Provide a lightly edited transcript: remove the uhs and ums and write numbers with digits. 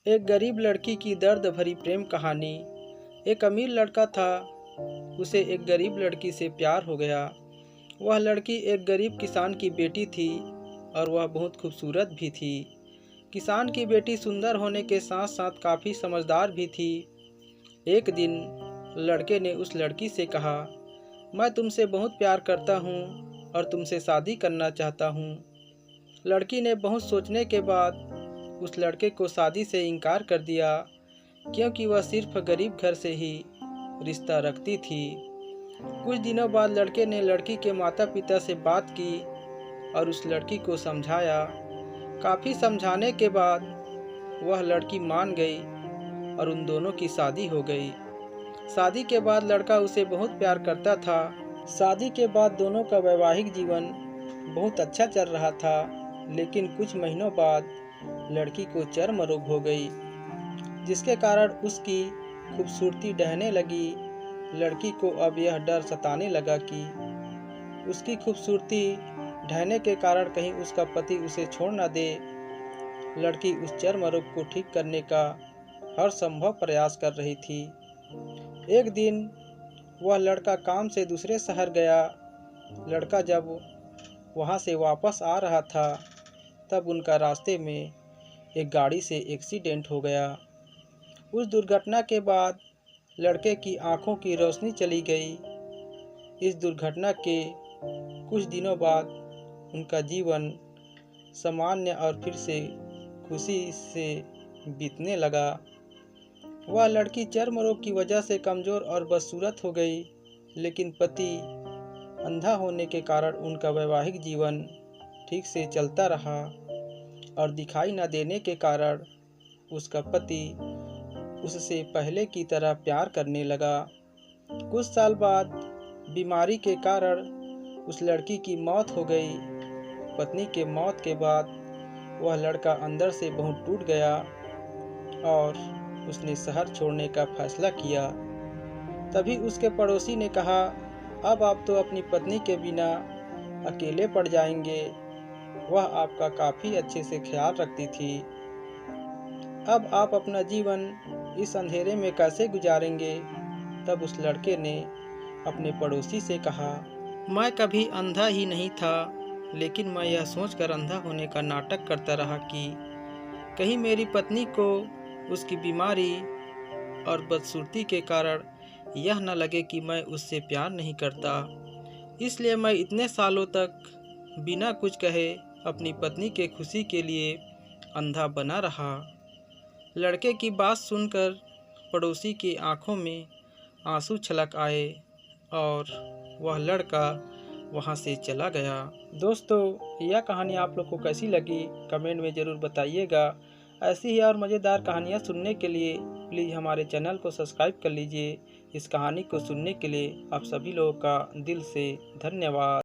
एक गरीब लड़की की दर्द भरी प्रेम कहानी। एक अमीर लड़का था, उसे एक गरीब लड़की से प्यार हो गया। वह लड़की एक गरीब किसान की बेटी थी और वह बहुत खूबसूरत भी थी। किसान की बेटी सुंदर होने के साथ साथ काफ़ी समझदार भी थी। एक दिन लड़के ने उस लड़की से कहा, मैं तुमसे बहुत प्यार करता हूँ और तुमसे शादी करना चाहता हूँ। लड़की ने बहुत सोचने के बाद उस लड़के को शादी से इनकार कर दिया, क्योंकि वह सिर्फ गरीब घर से ही रिश्ता रखती थी। कुछ दिनों बाद लड़के ने लड़की के माता पिता से बात की और उस लड़की को समझाया। काफ़ी समझाने के बाद वह लड़की मान गई और उन दोनों की शादी हो गई। शादी के बाद लड़का उसे बहुत प्यार करता था। शादी के बाद दोनों का वैवाहिक जीवन बहुत अच्छा चल रहा था, लेकिन कुछ महीनों बाद लड़की को चर्म रोग हो गई, जिसके कारण उसकी खूबसूरती ढहने लगी। लड़की को अब यह डर सताने लगा कि उसकी खूबसूरती ढहने के कारण कहीं उसका पति उसे छोड़ न दे। लड़की उस चर्म रोग को ठीक करने का हर संभव प्रयास कर रही थी। एक दिन वह लड़का काम से दूसरे शहर गया। लड़का जब वहां से वापस आ रहा था, तब उनका रास्ते में एक गाड़ी से एक्सीडेंट हो गया। उस दुर्घटना के बाद लड़के की आंखों की रोशनी चली गई। इस दुर्घटना के कुछ दिनों बाद उनका जीवन सामान्य और फिर से खुशी से बीतने लगा। वह लड़की चर्म रोग की वजह से कमज़ोर और बदसूरत हो गई, लेकिन पति अंधा होने के कारण उनका वैवाहिक जीवन ठीक से चलता रहा और दिखाई न देने के कारण उसका पति उससे पहले की तरह प्यार करने लगा। कुछ साल बाद बीमारी के कारण उस लड़की की मौत हो गई। पत्नी के मौत के बाद वह लड़का अंदर से बहुत टूट गया और उसने शहर छोड़ने का फैसला किया। तभी उसके पड़ोसी ने कहा, अब आप तो अपनी पत्नी के बिना अकेले पड़ जाएंगे। वह आपका काफ़ी अच्छे से ख्याल रखती थी। अब आप अपना जीवन इस अंधेरे में कैसे गुजारेंगे? तब उस लड़के ने अपने पड़ोसी से कहा, मैं कभी अंधा ही नहीं था, लेकिन मैं यह सोचकर अंधा होने का नाटक करता रहा कि कहीं मेरी पत्नी को उसकी बीमारी और बदसूरती के कारण यह न लगे कि मैं उससे प्यार नहीं करता। इसलिए मैं इतने सालों तक बिना कुछ कहे अपनी पत्नी के खुशी के लिए अंधा बना रहा। लड़के की बात सुनकर पड़ोसी की आंखों में आंसू छलक आए और वह लड़का वहां से चला गया। दोस्तों, यह कहानी आप लोग को कैसी लगी कमेंट में ज़रूर बताइएगा। ऐसी ही और मज़ेदार कहानियाँ सुनने के लिए प्लीज़ हमारे चैनल को सब्सक्राइब कर लीजिए। इस कहानी को सुनने के लिए आप सभी लोगों का दिल से धन्यवाद।